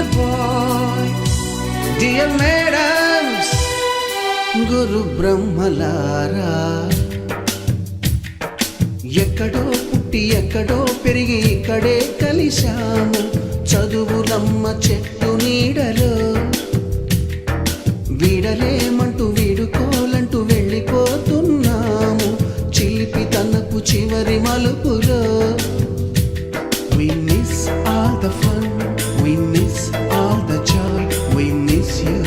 dear boy, dear madams, గురు బ్రహ్మలారా. ఎక్కడో పుట్టి ఎక్కడో పెరిగి ఇక్కడే కలిశాము చదువులమ్మ చెట్టు నీడలో. వీడలేమంటూ వీడుకోలంటూ వెళ్ళిపోతున్నాము చిలిపి తనపు చివరి మలుపులో. We miss all the fun, we miss all the joy, we miss you.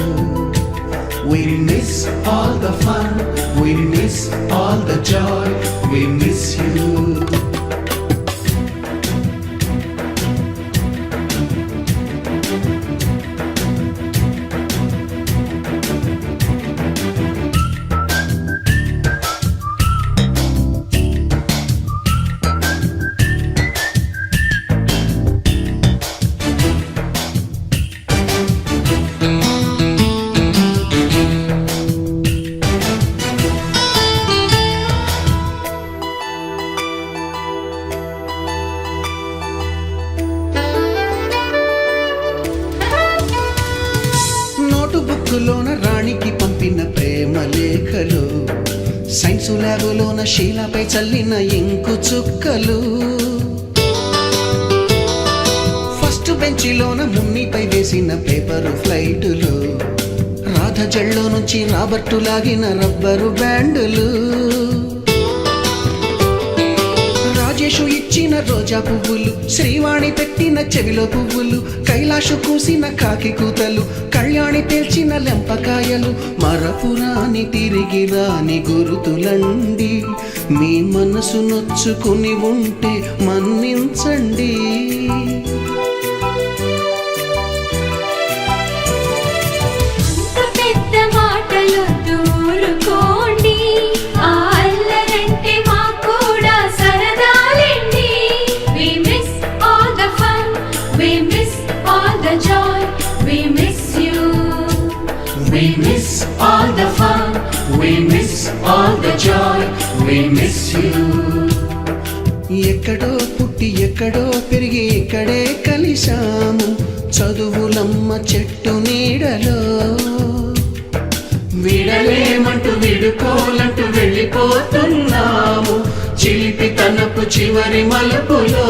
We miss all the fun, we miss all the joy, we miss you. బుక్కులోన రాణికి పంపిన ప్రేమ లేఖలు, సైన్సు ల్యాబులోన శీలపై చల్లిన ఇంకు చుక్కలు, ఫస్ట్ బెంచిలోన మున్నిపై వేసిన పేపరు ఫ్లైటులు, రాధ జల్లో నుంచి రాబర్టు లాగిన rubber బ్యాండులు, Rajesh ఇచ్చిన రోజా పువ్వులు, శ్రీవాణి పెట్టిన చెవిలో పువ్వులు, కైలాషు కూసిన కాకి కూతలు, కళ్యాణి పేల్చిన లెంపకాయలు, మరపురాని తిరిగి రాని గురుతులండి. మీ మనసు నొచ్చుకుని ఉంటే మన్నించండి. We miss all the fun, we miss all the joy, we miss you. ఎక్కడో పుట్టి ఎక్కడో పెరిగి ఇక్కడే కలిశాము చదువులమ్మ చెట్టు నీడలో. వీడలేమంటూ వీడుకోలంటూ వెళ్ళిపోతున్నాము చిలిపి తనపు చివరి మలుపులో.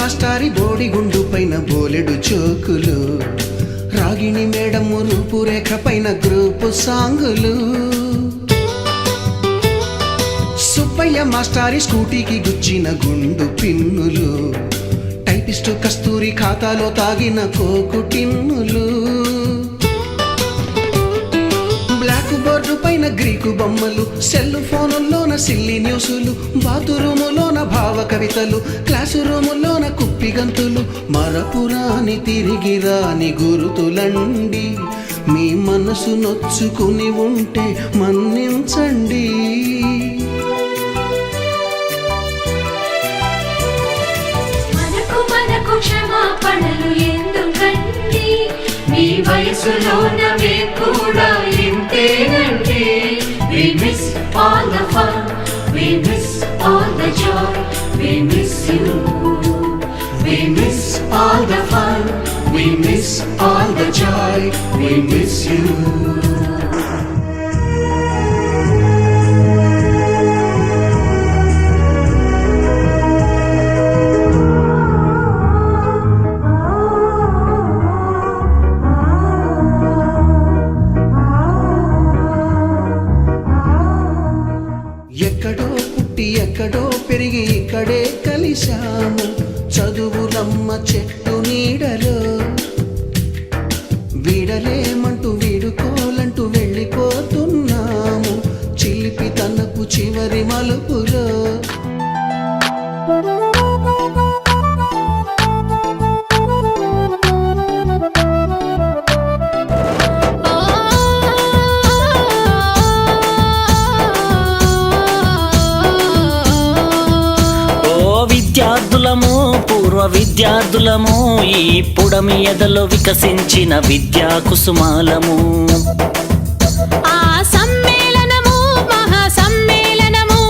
మాస్టారి బోడిగుండు పైన బోలెడు చోకులు, రాగిణి మేడము రూపురేఖ పైన గ్రూపు సాంగులు, సుబ్బయ్య మాస్టారి స్కూటీకి గుచ్చిన గుండు పిన్నులు, టైపిస్టు కస్తూరి ఖాతాలో తాగిన కోకు టిన్నులు, బ్లాక్ బోర్డు పైన గ్రీకు బొమ్మలు, సెల్ ఫోనుల్లోన సిల్లి న్యూసులు, బాతురూములోన భావ కవితలు, క్లాసు రూములోన కుప్పిగంతులు, మరపురాని తిరిగి రాని గురుతులండి. మీ మనసు నొచ్చుకుని ఉంటే మన్నించండి. మనకు క్షమాపణలు ఎందుకండి, మీ వయసులోనవే కూడా ఇంతేనండి. We miss all the fun, we miss all the joy, we miss you. We miss all the fun, we miss all the joy, we miss you. ఎక్కడో పుట్టి ఎక్కడో పెరిగి ఇక్కడే కలిశాము చదువులమ్మ చెట్టు నీడలో. చివరి మలుపులో. విద్యార్థులము పూర్వ విద్యార్థులము ఈ పుడమి ఎదలో వికసించిన విద్యా కుసుమాలము. ఆ సమ్మేళనము మహా సమ్మేళనము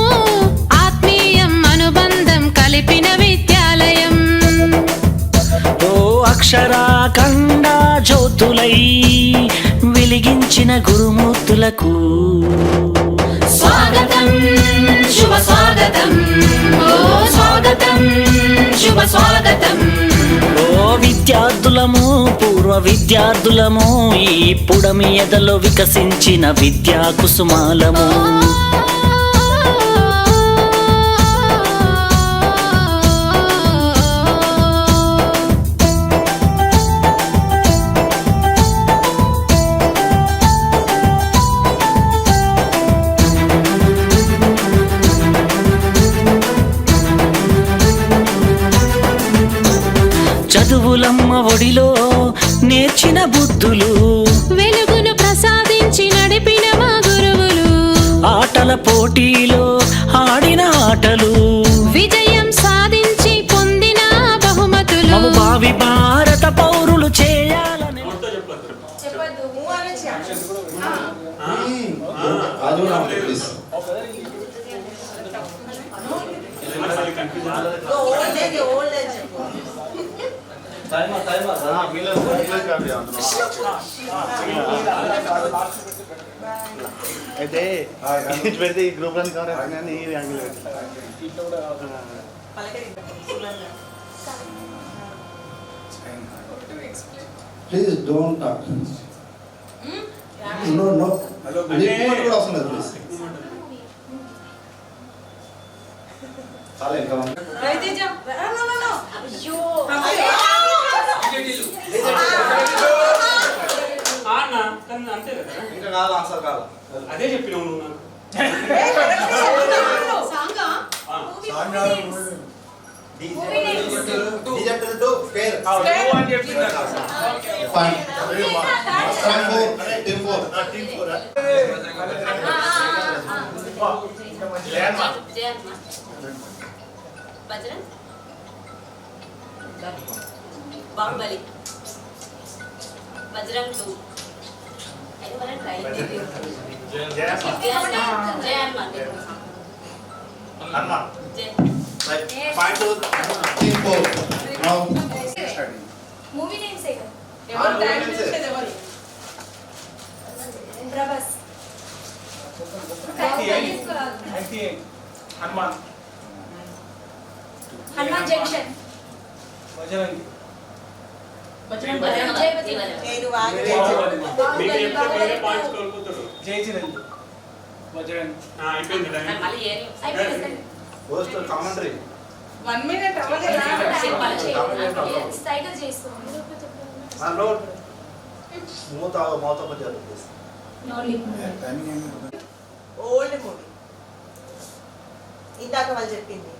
ఆత్మీయం అనుబంధం కలిపిన విద్యాలయం. ఓ అక్షరాఖండ జ్యోతులై వెలిగించిన గురుమూర్తులకు స్వాగతం శుభ స్వాగతం, ఓ స్వాగతం శుభ స్వాగతం. ఓ విద్యార్థులము పూర్వ విద్యార్థులము ఈ పుడమి ఎదలో వికసించిన విద్యా కుసుమాలము. చదువులమ్మ ఒడిలో నేర్చిన బుద్ధులు, వెలుగును ప్రసాదించి నడిపిన మా గురువులు, ఆటల పోటీలో ఆడిన ఆటలు, విజయం సాధించి పొందిన బహుమతులు. మము భావి భారత పౌరులు చేయాలని అయితే పెడితే ఈ గ్రూప్ అని కవర్ అవుతున్నాయని ఈ angle please don't talk. No no report కూడా అవసరం లేదు ప్లీజ్. చాలా ఇంకా ఇంకా కాదు ఆన్సర్ కాదు. అదే చెప్పినావు నువ్వు నాకు. బాహుబలి బజరంగ్ 2 అయితే మనం ట్రై చేద్దాం. జయ హనుమాన్ మూవీ నేమ్స్ ఏ Prabhas Hanuman Hanuman junction commentary 1 minute old movie ఇందాక వాళ్ళు చెప్పింది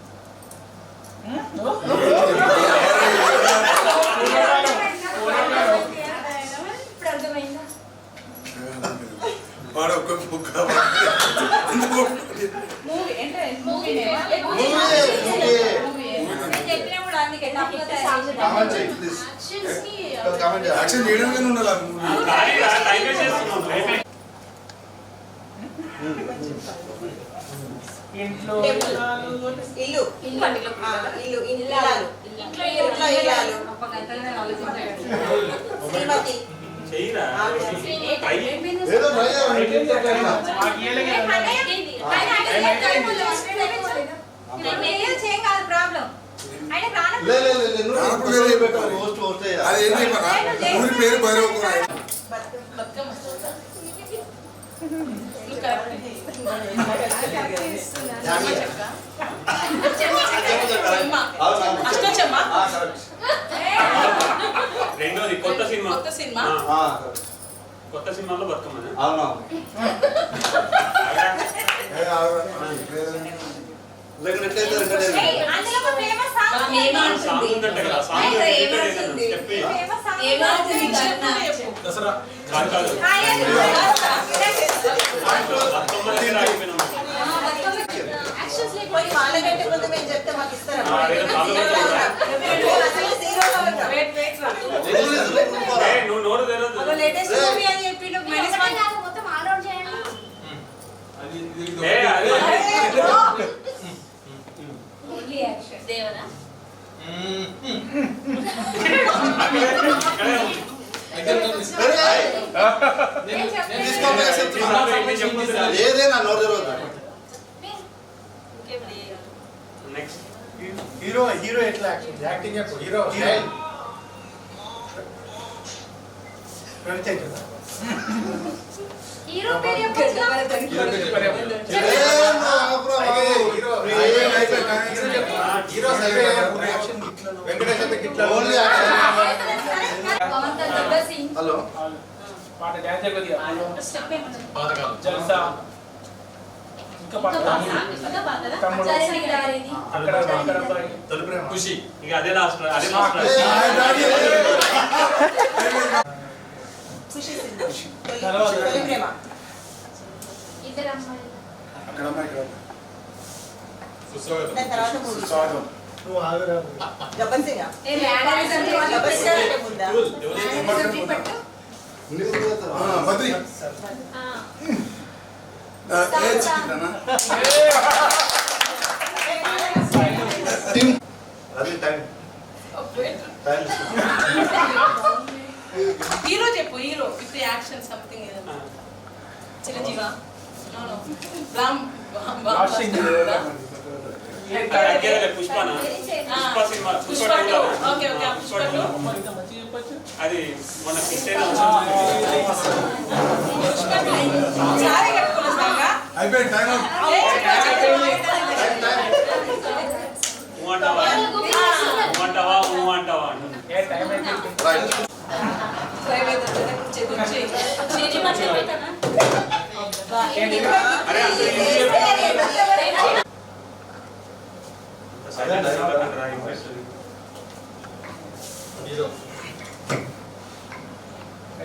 యాక్షన్ చేయడం ఉండాలి. ఇంట్లో ఇల్లు ఇల్లు ఇల్లాలు ఇంట్లో ఇల్లాలు శ్రీమతి ఏదో ట్రై ప్రాబ్లం ఊరి పేరు భైరవ రెండోది కొత్త సినిమా కొత్త సినిమాలో బతుకమ్మని అవునా ఎట్లయితే ఏయ్, అందులో ఒక famous song ఉంది. సాంగ్ ఉందంట కదా సాంగ్ స్టెప్ Famous song ఉంది. ఏమవుతుంది కన్నా? దసరా కాదు కాదు హాయ్ అండి. బతుకమ్మ దగ్గర ఆగిపోయినాం Actions లేకుండా పోయి వాళ్ళకంటే ముందు మేము చెప్తే మాకు ఇస్తారా? అసలు zero లో ఉన్నాం. ఏయ్, నువ్వు నోరు తెరవద్దు లేటెస్ట్ మూవీ అని చెప్పిండు మైనస్ ఒకటే కాదు, మొత్తం all round చేయండి. ఏ అదే Only action. దేవనా నేను చెప్పలేదు. ఏదైనా నోరు తెరవద్దు. ఇంకేం లేదు. నెక్స్ట్ హీరో హీరో ఎట్లా యాక్టింగ్ చెప్పు హీరో స్టైల్ హీరో పేరు చెప్పొచ్చుగా? Only action. Pawan Kalyan the Singh. Hello పాట డాన్స్ కొద్దిగా స్టెప్ ఏమన్నా? జల్సా ఇంకా పాట తమ్ముడు చరణి గారిది. అక్కడ అక్కడ తొలి ప్రేమ. ఖుషి ఇక అదే లాస్ట్ అదే ఏ, లాస్ట్ డాడీ. ఖుషి సినిమా. తొలి ప్రేమ. ఇద్దరు అమ్మాయిలు. అక్కడ అమ్మాయి ఇక్కడ. దాని తర్వాత మూవీ. స్వాగతం. నువ్వు ఆగురా గబ్బర్ సింగ్. ఏ మ్యాడమ్స్ అంటే వాళ్ళు గబ్బర్ సింగ్ అంటే ముందా? పట్టు. బద్రి. ఆ. ఏ చిత్రనా? అది టైం. టైం. హీరో చెప్పు హీరో విత్ యాక్షన్ సంథింగ్ ఏదైనా చిరంజీవా రామ్ లాస్ట్ సింగ్ పుష్పనా Pushpa cinema Pushpa Pushpa two okay okay Pushpa two అది మన సారీ కట్టుకోలేసాగా అయిపోయింది టైం అవుట్. అంటావా అంటావా ఏ టైం అయిపోయింది రైట్. అరే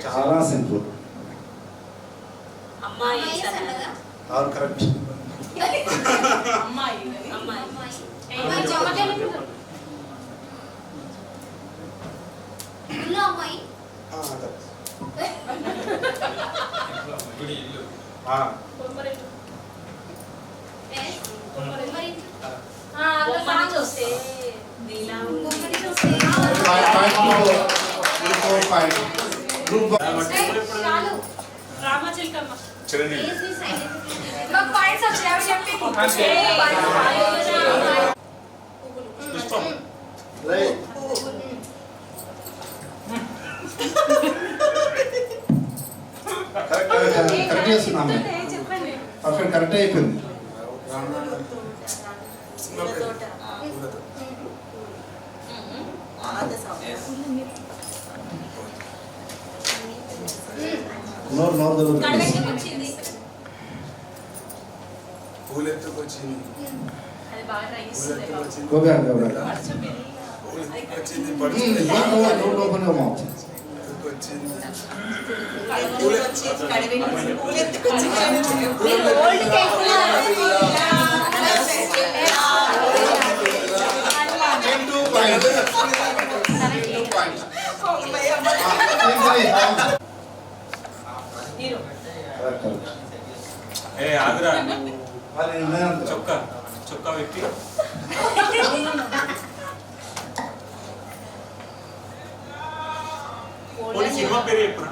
చాలా సింపుల్. అమ్మాయి ఆల్ కరెక్ట్. అమ్మాయి అమ్మాయి జమగలి ఇల్లు అమ్మాయి అలా సాంగ్ వస్తే గుమ్మడి చూస్తే చాలు రామచిలకమ్మ మాకు పాయింట్స్ వచ్చాయి అవి చెప్పి పుష్పం కరెక్ట్ చేస్తున్నాము. చెప్పండి పర్ఫెక్ట్ కరెక్ట్ అయిపోయింది. నోరు నోరు దొరుకుతుంది. కడగట్టుకొచ్చింది పూలెత్తుకొచ్చింది. అది బాగా ట్రై చేస్తుంది గోగారు గోగారు. వచ్చింది హీరో ఏ ఆగ్రా చొక్కా చొక్కా వ్యక్తి పోనీ సినిమా పేరు చెప్పురా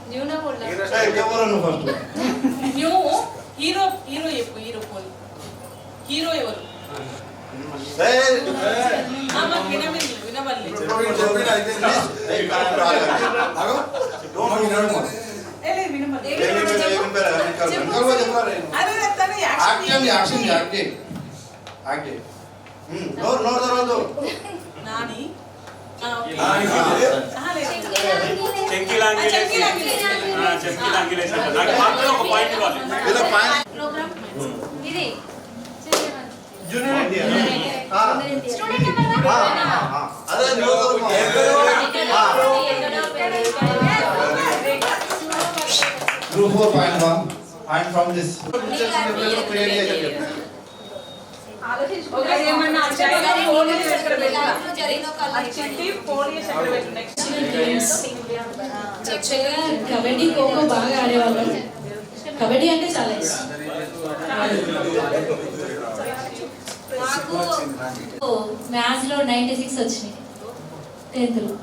న్యూ నా బోల్డా ఫస్ట్ న్యూ హీరో హీరో చెప్పు హీరో పోలి హీరో ఎవరు మాకు వినబడలేదు నాని చెంకి లాంగిలేసి నాకు మాత్రం ఒక పాయింట్ ఇవ్వాలి జూనియర్ ఎన్టీఆర్ స్టూడెంట్ నెంబర్ 1 అదే Group 4.1. I am from this. Create చేసి చెప్పండి. కబడ్డీ ఖోఖో బాగా ఆడేవాళ్ళం. కబడ్డీ అంటే చాలా ఇష్టం. మ్యాథ్స్ లో 96 వచ్చినాయి 10th లో.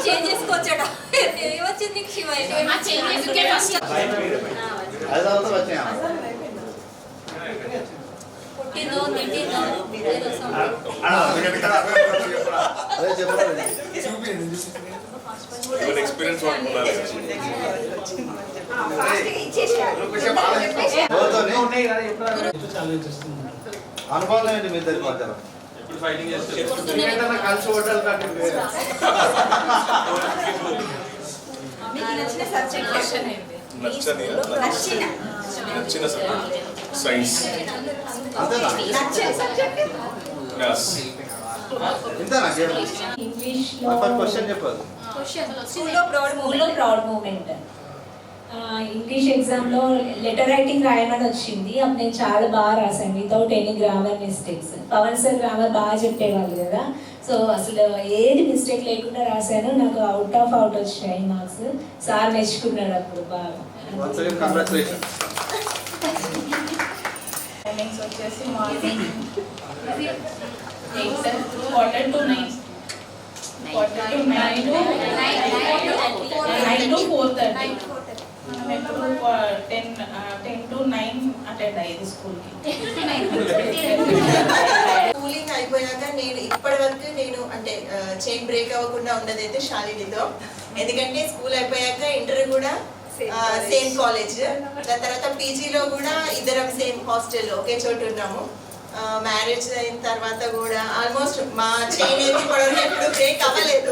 చేంజ్ చేసుకోవచ్చాడా ఏమొచ్చింది నీకు శివ అది తర్వాత వచ్చాయా పుట్టిందో తిట్టిందో అదే చెప్పండి అనుభవం ఏంటి మీ ఇద్దరికి మధ్యలో కలిసి హోటల్ మీకు నచ్చిన సబ్జెక్ట్ నచ్చిన సైన్స్ అంతేనా నచ్చిన సబ్జెక్ట్ ఇంతేనా ఇంగ్లీష్ క్వశ్చన్ చెప్పదు స్కూల్లో ప్రౌడ్ మూమెంట్. ఇంగ్లీష్ ఎగ్జామ్లో లెటర్ రైటింగ్ రాయమని వచ్చింది. అప్పుడు నేను చాలా బాగా రాశాను without any grammar mistakes. Pawan sir grammar బాగా చెప్పేవాళ్ళు కదా, సో అసలు ఏది మిస్టేక్ లేకుండా రాశాను. నాకు అవుట్ ఆఫ్ అవుట్ వచ్చినాయి మార్క్స్. సార్ మెచ్చుకున్నాడు అప్పుడు బాగా. టైమింగ్స్ వచ్చేసి మార్నింగ్ 8 quarter to 9 to 4:30. మనం ఎప్పుడు 10 to 9 అటెండ్ అయ్యేది స్కూల్కి. స్కూలింగ్ అయిపోయాక నేను ఇప్పటి వరకు అంటే చైన్ బ్రేక్ అవ్వకుండా ఉన్నదైతే శాలినితో. ఎందుకంటే స్కూల్ అయిపోయాక ఇంటర్ కూడా సేమ్ కాలేజ్, దాని తర్వాత పీజీలో కూడా ఇద్దరం సేమ్ హాస్టల్ ఒకే చోటు ఉన్నాము. మ్యారేజ్ అయిన తర్వాత కూడా ఆల్మోస్ట్ మా చైన్ అయితే ఇప్పటివరకు ఎప్పుడు బ్రేక్ అవ్వలేదు.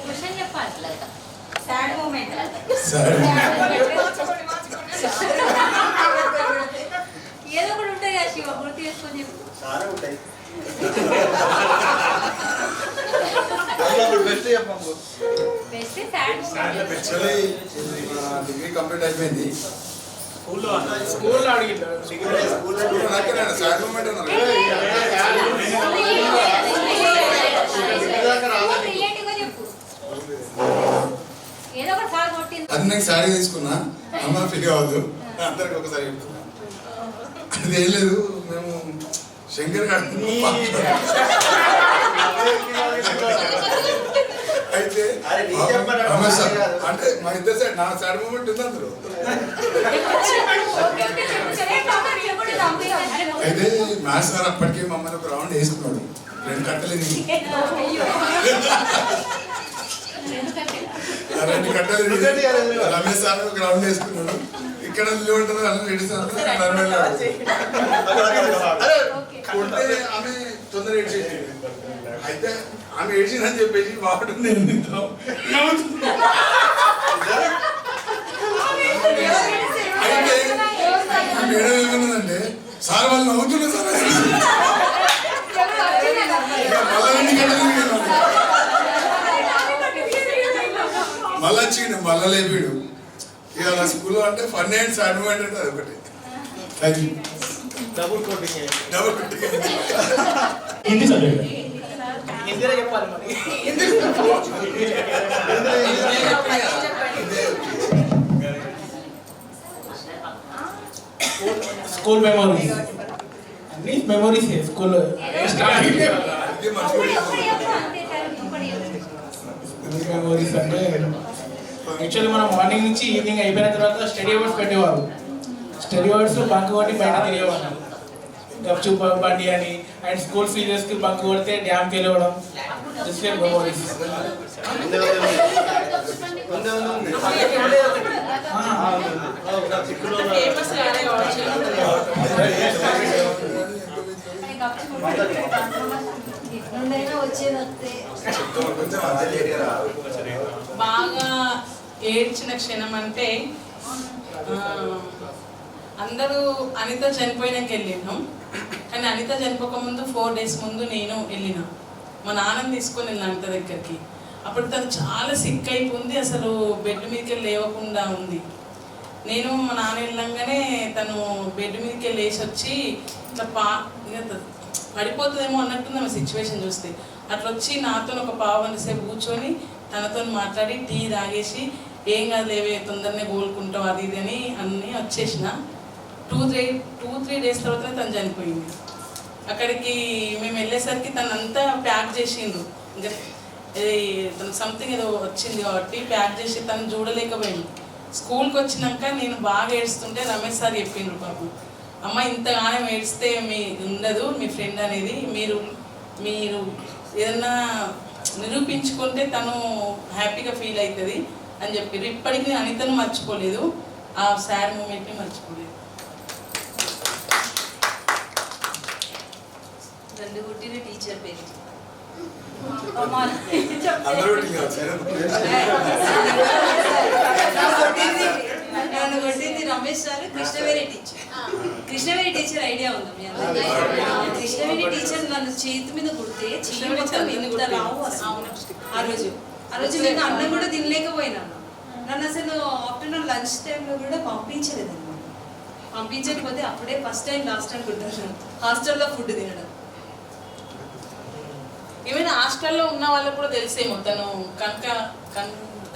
క్వశ్చన్ చెప్పాలి సాడ్ మూమెంట్ ఏదో ఒకటి ఉంటాయి కదా శివ, గుర్తు చేసుకొని చెప్పు. చాలా ఉంటాయి బెస్ట్ చెప్పండి best sad actually degree complete అయిపోయింది. స్కూల్లో సాడ్ మూమెంట్ అన్నారు. రిలేటివ్ గా చెప్పు, ఏదో ఒకటి సార్ కొట్టింది. అది నాకు శారీ తీసుకున్నా, అమ్మ ఫీల్ అవ్వద్దు, అందరికి ఒకసారి చెప్తున్నా. అది ఏం లేదు, మేము శంకర్ గారు అయితే అంటే మా ఇద్దరు సైడ్ నా సాడ్ మూమెంట్ ఉంది అందరూ. అయితే మ్యాథ్స్ సార్ అప్పటికే మమ్మల్ని ఒక రౌండ్ వేసుకున్నాడు. 2 కట్టలు 2 కట్టలు రమేష్ సార్ ఒక రౌండ్ వేసుకున్నాడు. ఇక్కడ ఉంటుంది అలా లేడీస్ కొడితే ఆమె తొందర ఏడ్చేసి, అయితే ఆమె ఏడ్చిందని చెప్పేసి వాడు నేను తింటాం. అయితే మేడం ఏమన్నదంటే, సార్ వాళ్ళు నవ్వుతున్నారు సార్, మళ్ళా వచ్చిండు, మళ్ళా లేపాడు. ఇక నా స్కూల్లో అంటే ఫన్ అండ్ సాడ్ మూమెంట్ అంటే అదొకటి. Thank you. Double coating Hindi subject హిందీలో చెప్పాలి మరి. స్కూల్ మెమోరీస్ అన్ని మెమోరీస్ స్కూల్ మెమోరీస్ అంటే యాక్చువల్లీ మనం మార్నింగ్ నుంచి ఈవినింగ్ అయిపోయిన తర్వాత స్టడీ అవర్స్ పెట్టేవారు. స్టడీ అవర్స్ బంక్ కొట్టి బయట తిరిగేవాళ్ళం. గప్చుప్ బండి అని అండ్ స్కూల్ ఫీజెస్కి బంక్ కొడితే డ్యామ్కి వెళ్ళవడం జస్ట్ లైక్ మెమోరీస్. ఫేమస్ కాలే కావచ్చు. బాగా ఏడ్చిన క్షణం అంటే అందరూ అనిత చనిపోయినాక వెళ్ళినాం, కానీ అనిత చనిపోక ముందు 4 days ముందు నేను వెళ్ళిన మా నాన్నని తీసుకొని వెళ్ళిన అనిత దగ్గరికి. అప్పుడు తను చాలా సిక్ అయిపోయింది, అసలు బెడ్ మీదకి లేవకుండా ఉంది. నేను మా నాన్న వెళ్ళంగానే తను బెడ్ మీదకి లేచి వచ్చి ఇట్లా పడిపోతుందేమో అన్నట్టుంది ఆమె సిచ్యువేషన్ చూస్తే. అట్లా వచ్చి నాతో ఒక 1.5 గంట సేపు కూర్చొని తనతో మాట్లాడి టీ తాగేసి ఏం కాదు లేవే తొందరనే కోలుకుంటావు అది ఇది అని అన్నీ వచ్చేసిన. 2-3 days తర్వాతనే తను చనిపోయింది. అక్కడికి మేము వెళ్ళేసరికి తను అంతా ప్యాక్ చేసిండ్రు, ఇంకా తను సంథింగ్ ఏదో వచ్చింది కాబట్టి ప్యాక్ చేసి తను చూడలేకపోయింది. స్కూల్కి వచ్చినాక నేను బాగా ఏడుస్తుంటే రమేష్ సార్ చెప్పిండ్రు, పాపం అమ్మ ఇంతగానే ఏడిస్తే మీ ఉండదు మీ ఫ్రెండ్ అనేది, మీరు ఏదన్నా నిరూపించుకుంటే తను హ్యాపీగా ఫీల్ అవుతుంది అని చెప్పారు. ఇప్పటికీ నేను అనితను మర్చిపోలేదు, ఆ సాడ్ మూమెంట్ని మర్చిపోలేదు. నన్ను పుట్టిన టీచర్ పేరు నన్ను కొట్టింది Ramesh sir. Krishnaveni teacher idea ఉందా మీ అందరికీ? కృష్ణవేణి టీచర్ నన్ను చేతి మీద కుడితే చెయ్యి మొత్తం ఇంత రావు అసలు. ఆ రోజు నేను అన్నం కూడా తినలేకపోయినాను. నన్ను అసలు ఆఫ్టర్నూన్ లంచ్ టైంలో కూడా పంపించలేదు అనమాట. పంపించకపోతే అప్పుడే ఫస్ట్ టైం లాస్ట్ టైం కుట్టాను హాస్టల్లో ఫుడ్ తినడం. ఈవెన్ హాస్టల్లో ఉన్న వాళ్ళకు కూడా తెలిసేమో తను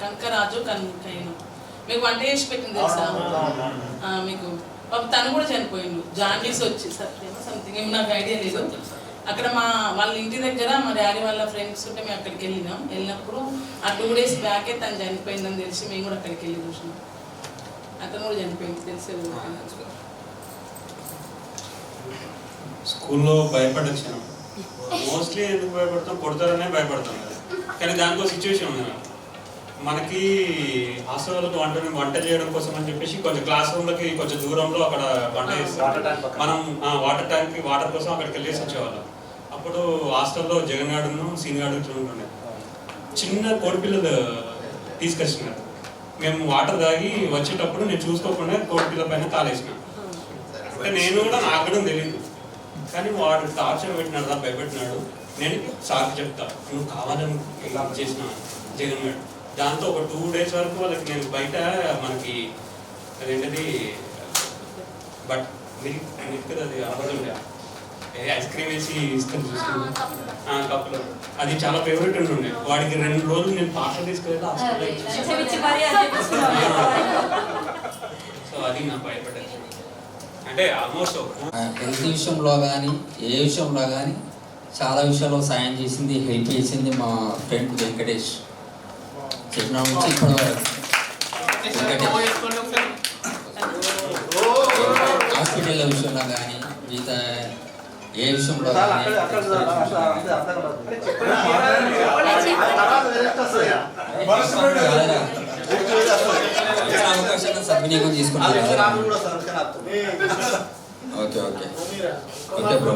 కనకరాజు కనకయ్యను మీకు వంట చేసి పెట్టింది తెలుసా మీకు? తను కూడా చనిపోయిండు, జాండీస్ వచ్చి సంథింగ్ ఏమో నాకు ఐడియా లేదు. అక్కడ వాళ్ళ ఇంటి దగ్గర మా డాడీ వాళ్ళ ఫ్రెండ్స్ ఉంటే మేము అక్కడికి వెళ్ళినప్పుడు ఆ 2 days బ్యాకే తను చనిపోయిందని తెలిసి మేము కూడా అక్కడికి వెళ్ళి చూసినాం. అతను కూడా చనిపోయింది తెలిసేది. స్కూల్లో భయపడ్డ క్షణం మోస్ట్లీ ఎందుకు భయపడతాం, కొడతారనే భయపడతాం కదా. కానీ దానికో సిచ్యువేషన్ ఉంది మనకి. హాస్టల్ వాళ్ళకి వంట చేయడం కోసం అని చెప్పేసి కొంచెం క్లాస్ రూమ్లకి కొంచెం దూరంలో అక్కడ వంట చేస్తాం. మనం వాటర్ ట్యాంక్కి వాటర్ కోసం అక్కడికి వెళ్ళేసి వచ్చేవాళ్ళం. అప్పుడు హాస్టల్లో జగన్ గార్డును సీన్ గార్డు చూడండి చిన్న కోడిపిల్లలు తీసుకొచ్చినారు. మేము వాటర్ తాగి వచ్చేటప్పుడు నేను చూసుకోకుండా కోడిపిల్ల పైన తాళేసిన. అంటే నేను కూడా నాకు కూడా తెలియదు, కానీ వాడు టార్చర్ పెట్టినాడు, భయపెట్టినాడు. నేను సార్ చెప్తా నువ్వు కావాలని చేసిన జగన్ గారు. దాంతో ఒక 2 days వరకు వాళ్ళకి నేను బయట మనకి అదేంటది బట్ మిల్క్ అది అవ్వదుండే ఐస్ క్రీమ్ వేసి ఇసుకొని చూసుకున్నాను కప్పులో. అది చాలా ఫేవరెట్ ఉంటుండే. వాడికి 2 రోజులు నేను పార్సల్ తీసుకెళ్ళి సో అది నాకు భయపడ్డాను. అంటే ఆల్మోస్ట్ హెల్త్ విషయంలో కానీ ఏ విషయంలో కానీ చాలా విషయాల్లో సాయం చేసింది, హెల్ప్ చేసింది మా ఫ్రెండ్ వెంకటేష్. చిన్న నుంచి ఇప్పుడు హాస్పిటల్ విషయంలో కానీ మిగతా ఏ విషయంలో కానీ అవకాశాన్ని సద్వినియోగం తీసుకుంటారు. Okay okay okay bro.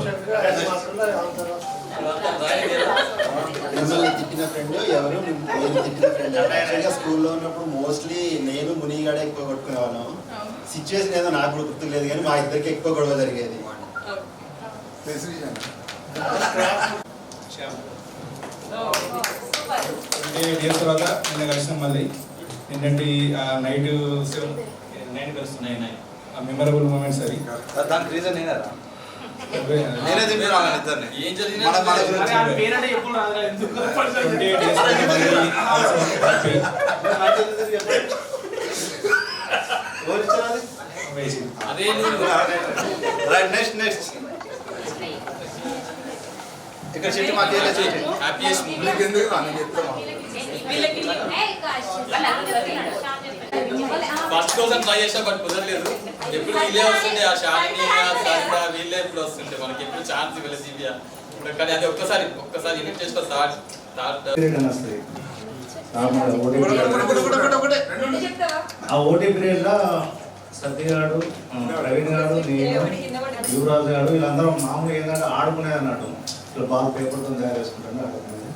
మిమ్మల్ని తిట్టిన ఫ్రెండ్ ఎవరు? నేను తిట్టిన ఫ్రెండ్. యాక్చువల్గా స్కూల్లో ఉన్నప్పుడు మోస్ట్లీ నేను మునిగాడే ఎక్కువ కొట్టుకునేవాళ్ళం. సిచ్యువేషన్ ఏదో నాకు కూడా గుర్తులేదు, కానీ మా ఇద్దరికి ఎక్కువ గొడవ జరిగేది. డేస్ తర్వాత నిన్న కలిసినాం మళ్ళీ. ఏంటంటే నైట్ కలుస్తున్నాయి మెమరబుల్ మూమెంట్స్. అది దానికి రీజన్ నేనేరా ఏం జరిగింది 28 days నెక్స్ట్ ఇక్కడ చెట్టు మాకు హ్యాపీయెస్ట్ ఫస్ట్ కోసం ట్రై చేసా బట్ కుదరలేదు. ఎప్పుడు వీళ్ళే వస్తుండే, ఆ షాలిని సరిత వీళ్ళే ఎప్పుడు వస్తుండే, మనకి ఎప్పుడు ఛాన్స్ ఇవ్వలేదు దివ్య. కానీ అది ఒక్కసారి యూనిట్ చేసుకో థర్డ్ ఆ ఓటీ పీరియడ్ లో సత్య గారు, ప్రవీణ్ గారు, నేను, యువరాజు గారు వీళ్ళందరూ మామూలుగా ఏంటంటే ఆడుకునేది అన్నట్టు. ఇట్లా బాల్ పేపర్తో తయారు చేసుకుంటాను ఆడుకునేది.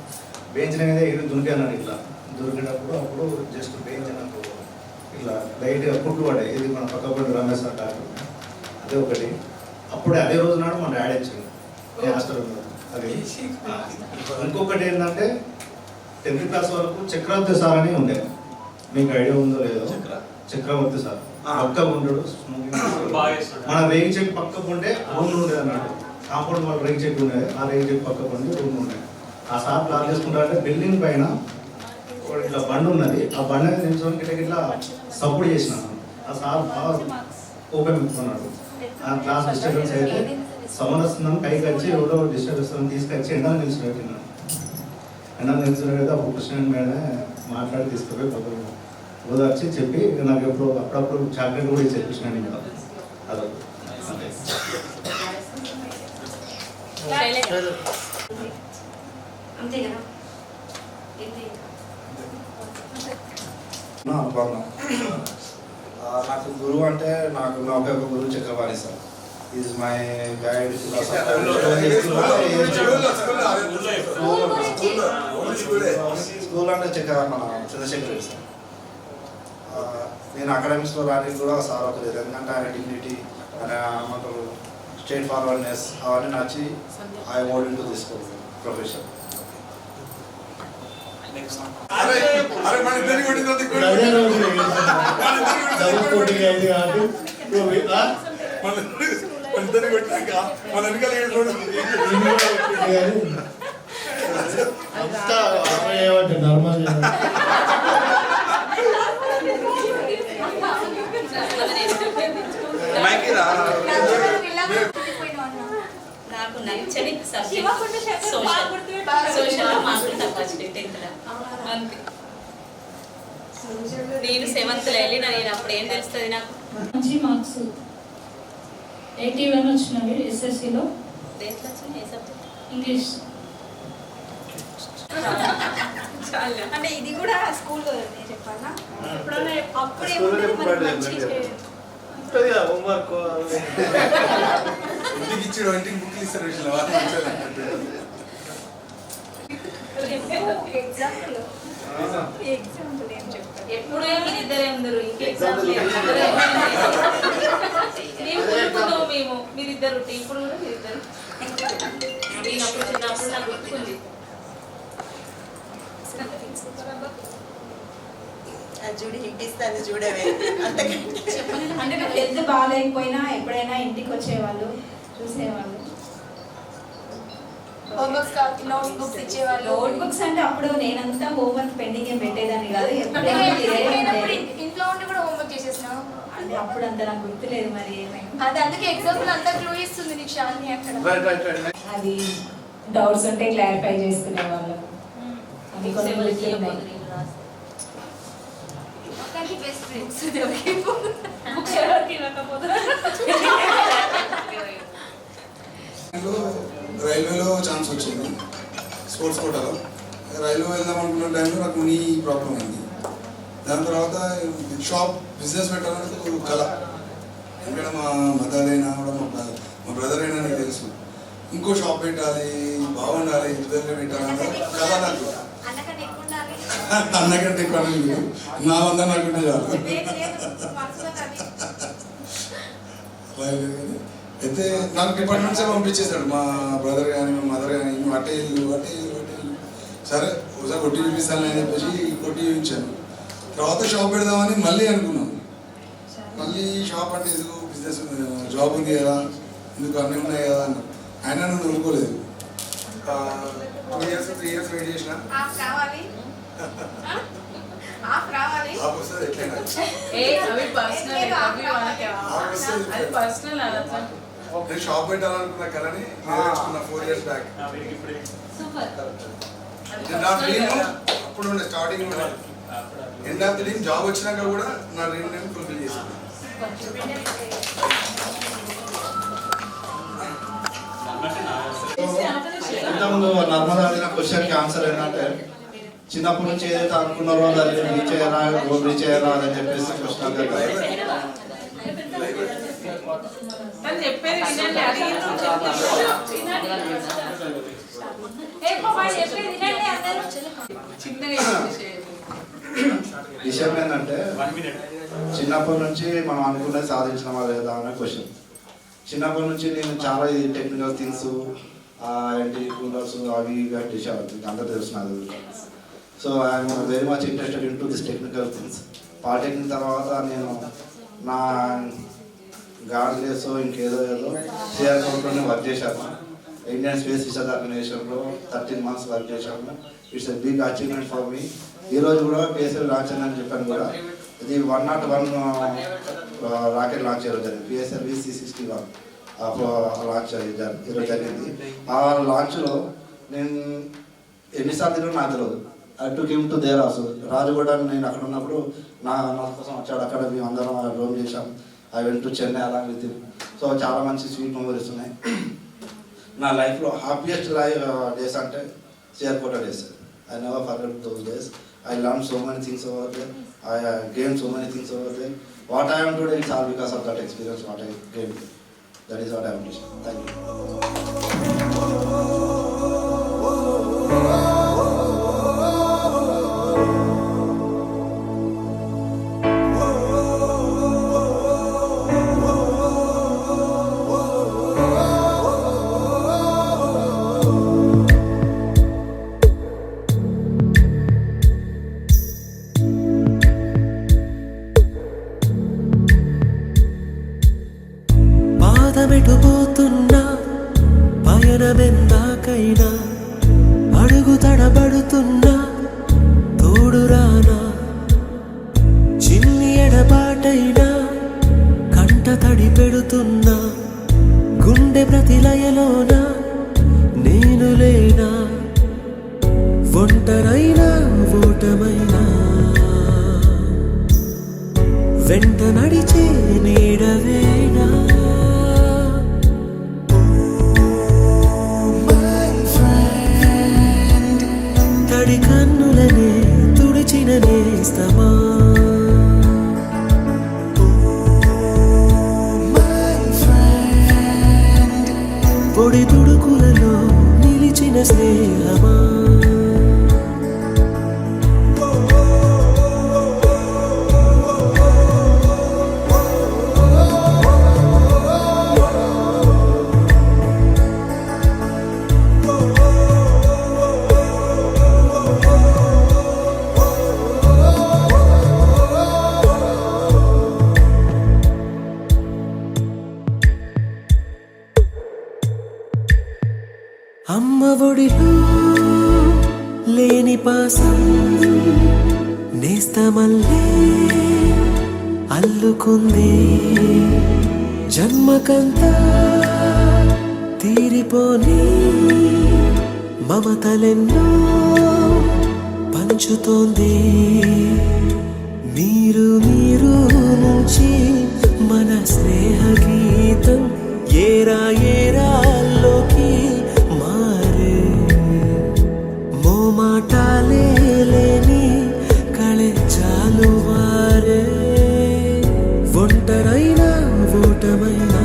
బెంచ్ మీద ఇది దునికి అన్నాడు. ఇట్లా దొరికేటప్పుడు అప్పుడు జస్ట్ బెంచ్ అన్నప్పుడు ఇట్లా లైట్గా కుట్లు పడ్డాయి. ఇది మన పక్క పడి రమేష్ సార్ డాక్టర్, అదే ఒకటి. అప్పుడే అదే రోజు నాడు మన డాడీ వచ్చింది హాస్టల్. అది ఇంకొకటి ఏంటంటే 10th క్లాస్ వరకు చక్రవర్తి సార్ అని ఉండే, మీకు ఐడియా ఉందో లేదో. చక్రవర్తి సార్ పక్క ఉండడు, మన రేగి చెట్టు పక్కకు ఉంటే రూమ్ ఉండేది అన్నట్టు. కాంపౌండ్ వాళ్ళ రేగి చెట్టు ఉండేది, ఆ రేగి చెట్టు పక్కకు ఉండి రూమ్ ఉండేది. ఆ సార్ ప్లాన్ చేసుకుంటారంటే బిల్డింగ్ పైన ఇట్లా బండి ఉన్నది, ఆ బండి నిల్చొని ఇట్లా సపోర్ట్ చేసినాను. ఆ సార్ బాగా ఓపెన్ పెట్టుకున్నాడు. ఆ క్లాస్ డిస్టర్బెన్స్ అయితే సౌండ్ వస్తుందని పైకి వచ్చి ఎవరో డిస్టర్బెన్స్ తీసుకొచ్చి ఎండ నిలిచిపెట్టినాను. ఎండ నిలిచినట్టయితే అప్పుడు కృష్ణ మేడం మాట్లాడి తీసుకుపోయి ఓదార్చి చెప్పి నాకు ఎప్పుడు అప్పుడప్పుడు చాక్లెట్ కూడా ఇచ్చారు కృష్ణ కదా. అదొక అంతే కదా. నాకు గురువు అంటే నాకు నా ఒక గురువు Chakrapani sir. Is my guide. School అంటే మన చంద్రశేఖర్ రెడ్డి సార్. నేను అకాడమిక్స్లో రానికి కూడా సార్ ఒకలేదు, ఎందుకంటే ఆయన డిగ్నిటీ, ఆయన ఏమంటారు స్ట్రేట్ ఫార్వర్డ్నెస్ అవన్నీ నచ్చి I want to this profession. నాకు నచ్చని సబ్జెక్ట్ సోషల్ మార్కులు తక్కువ వచ్చినాయి 10th లో. అంతే. నేను 7th లో వెళ్ళిన, నేను అప్పుడు ఏం తెలుస్తుంది నాకు. మంచి మార్క్స్ 81 వచ్చినవి ఎస్ఎస్సిలో. దేంట్లో వచ్చినాయి? ఏ సబ్జెక్ట్? ఇంగ్లీష్. అంటే ఇది కూడా స్కూల్లో చెప్పాలా? ఎప్పుడన్నా అప్పుడే హోంవర్క్ ఇంటికి ఇచ్చాడు, ఇంటికి బుక్లు ఇస్తారు. ఎప్పుడే మీరిద్దరే అందరు మేము మీరిద్దరు ఇప్పుడు కూడా మీరిద్దరు. నేను అప్పుడు చిన్నప్పుడు నాకు గుర్తుకుంది. చూడి హిట్టిస్తాను చూడవే. అంటే నాకు హెల్త్ బాగాలేకపోయినా ఎప్పుడైనా ఇంటికి వచ్చేవాళ్ళు, చూసేవాళ్ళు. నోట్బుక్స్ ఇచ్చేవాళ్ళు. నోట్బుక్స్ అంటే అప్పుడు నేనంతా హోంవర్క్ పెండింగ్ ఏం పెట్టేదాన్ని కాదు. ఇంట్లో ఉండి కూడా హోంవర్క్ చేసేసినావు అంటే అప్పుడు అంత నాకు గుర్తులేదు మరి ఏమైనా. అది అందుకే ఎగ్జాంపుల్ అంతా క్లూ ఇస్తుంది నీకు శాలిని అక్కడ. అది డౌట్స్ ఉంటే క్లారిఫై చేసుకునే వాళ్ళం. అది కొన్ని బెస్ట్ ఫ్రెండ్స్. రైల్వేలో ఛాన్స్ వచ్చింది స్పోర్ట్స్ కోటాలో. రైల్వే వెళ్దాం అనుకున్న టైంలో నాకు మనీ ప్రాబ్లం అయింది. దాని తర్వాత షాప్ బిజినెస్ పెట్టాలంటే ఒక కళ. ఎందుకంటే మా మదర్ అయినా కూడా మా బ్రదర్ అయినా నాకు తెలుసు, ఇంకో షాప్ పెట్టాలి, బాగుండాలి, ఇద్దరు పెట్టాలంటే కళ నాకు. అన్నకంటే ఎక్కువ నా వంద నాకుంటే చాలు. అయితే నాకు డిపార్ట్మెంట్సే పంపించేశాడు మా బ్రదర్ కానీ మా మదర్ కానీ. నువ్వు అట్టే ఇల్లు అట్టే ఇల్లు అట్టే ఇల్లు. సరే ఒకసారి కొట్టి చూపిస్తాను అని చెప్పేసి కొట్టి చూపించాను. తర్వాత షాప్ పెడదామని మళ్ళీ అనుకున్నాను. మళ్ళీ షాప్ అంటే ఎందుకు, బిజినెస్ జాబ్ ఉంది కదా, ఎందుకు అన్నీ ఉన్నాయి కదా అన్న. ఆయన నన్ను వదులుకోలేదు. 2 years 3 years వెయిట్ చేసిన. నేను షాప్ పెట్టాలనుకున్నా కలని నేర్చుకున్నా 4 years బ్యాక్. నా డ్రీమ్ అప్పుడు ఉండే, starting end of the dream. Job వచ్చినాక కూడా నా డ్రీమ్ నేను ఫుల్ఫిల్ చేశాను. ఇంతకుముందు నర్మదా అడిగిన క్వశ్చన్కి ఆన్సర్ ఏంటంటే చిన్నప్పటి నుంచి ఏదైతే అనుకున్నారో దాన్ని రీచ్ అయ్యారా గోల్ రీచ్ అయ్యారా అని చెప్పేసి క్వశ్చన్ అడిగారు కదా. విషయం ఏంటంటే చిన్నప్పటి నుంచి మనం అనుకున్నది సాధించినమా లేదా అనే క్వశ్చన్. చిన్నప్పటి నుంచి నేను చాలా టెక్నికల్ థింగ్స్ ఏంటి కూలర్స్ అవి ఇవి చేసేవాళ్ళు, మీకు అందరూ తెలుస్తున్నది. So I'm very much interested in to this technical things. Polytechnic తర్వాత నేను నా గార్డెన్స్ ఇంకేదో సిఆర్ కోర్టులోనే వర్క్ చేశాను. ఇండియన్ స్పేస్ రీసెర్చ్ ఆర్గనైజేషన్లో 13 months వర్క్ చేశాను. It's a big achievement for me. ఈరోజు కూడా పిఎస్ఎల్ లాంచ్ అని చెప్పాను కూడా. ఇది 101 రాకెట్ లాంచ్ చేయడం జరిగింది. పిఎస్ఎల్వి C61 లాంచ్ ఈరోజు జరిగింది. ఆ లాంచ్లో నేను ఎన్నిసార్లు తిన్నా నాకు తెలియదు. I took him to their house. Rajaguda నేను అక్కడ ఉన్నప్పుడు నా కోసం వచ్చాడు. అక్కడ మేము అందరం రూమ్ చేశాం. I went to Chennai along with him. So చాలా మంచి స్వీట్ మెమరీస్ ఉన్నాయి. నా లైఫ్లో హ్యాపీయెస్ట్ డేస్ అంటే సిఆర్కోట days. I never forget those days. I learned so many things over there. I gained so many things over there. What I am today is all because of that experience what I gained. That is what I am teaching. Thank you. పాదమెటుపోతున్నా పయనమెందాకైనా అడుగు తడబడుతున్నా తోడురానా చిన్ని ఎడబాటైనా కంట తడి పెడుతున్నా గుండె ప్రతిలయలోన నేను లేనా ఒంటరైనా ఓటమైనా వెంట నడిచే నీడవేనా తడి కన్నులనే తుడిచిన నేస్తమా పొడి తుడుకులలో నిలిచిన స్నేహమా అమ్మ ఒడిలో లేని పాసం నేస్తమల్లే అల్లుకుంది జన్మకంతా తీరిపోని మమతలెన్నో పంచుతోంది. మీరు నుంచి మన స్నేహ గీతం ఏరా ఏరాల్లోకి మారే మోమాటాలే లేని కళే చాలు వారే ఒంటరైనా ఓటమైనా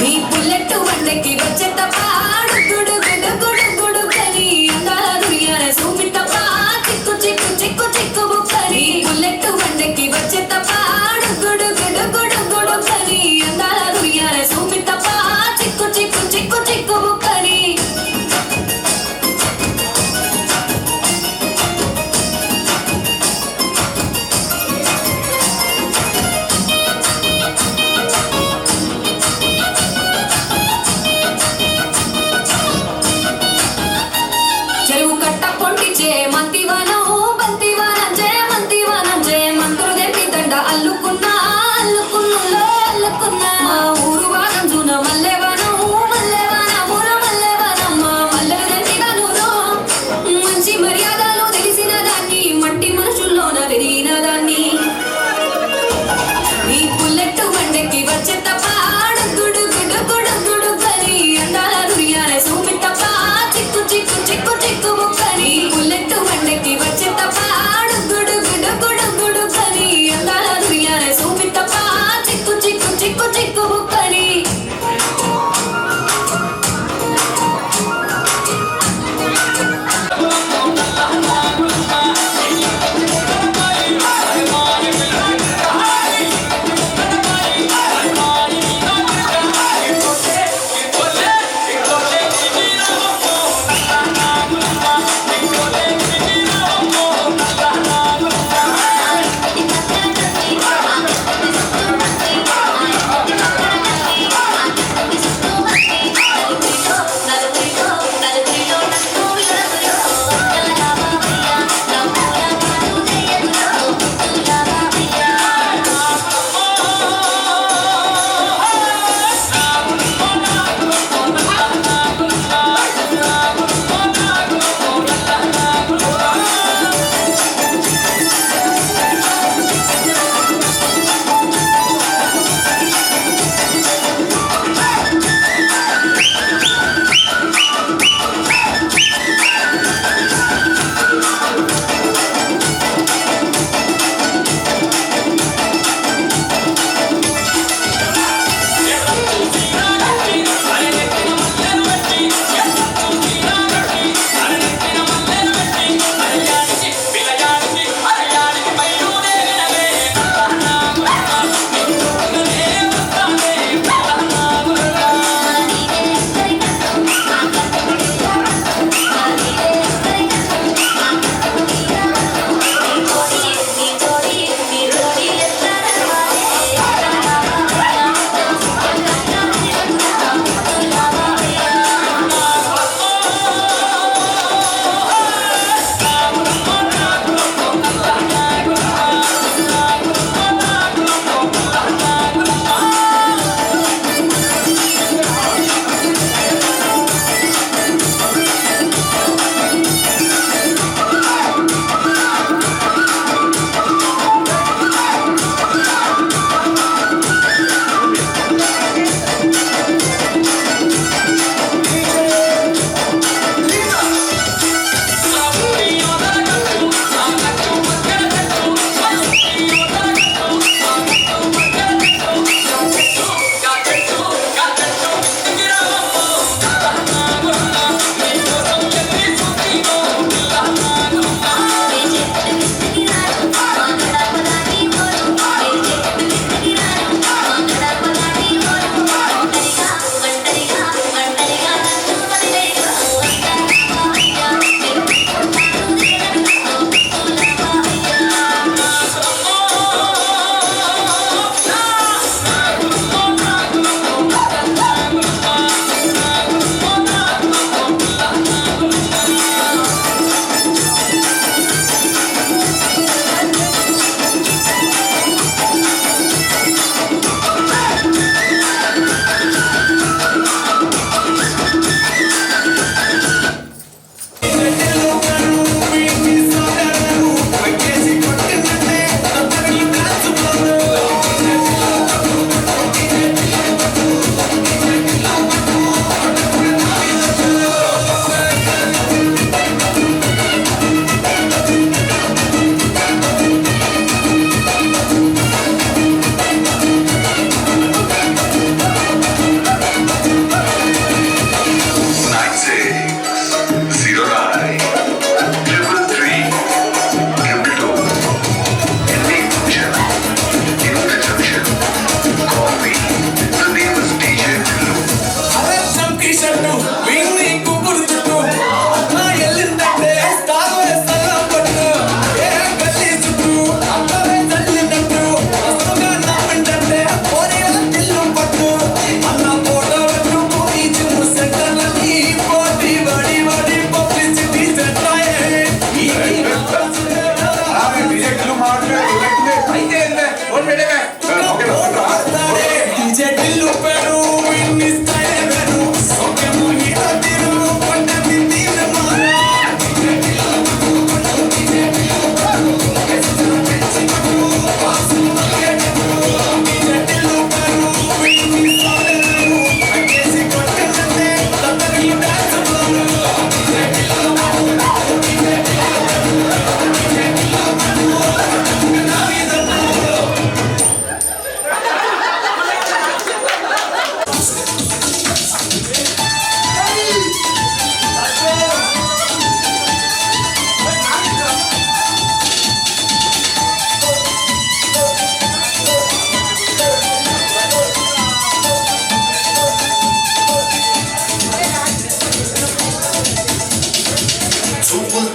నీ బుల్లెట్ వండకి వచ్చే తప్ప గుడు గుడు గుడు గుడు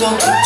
don't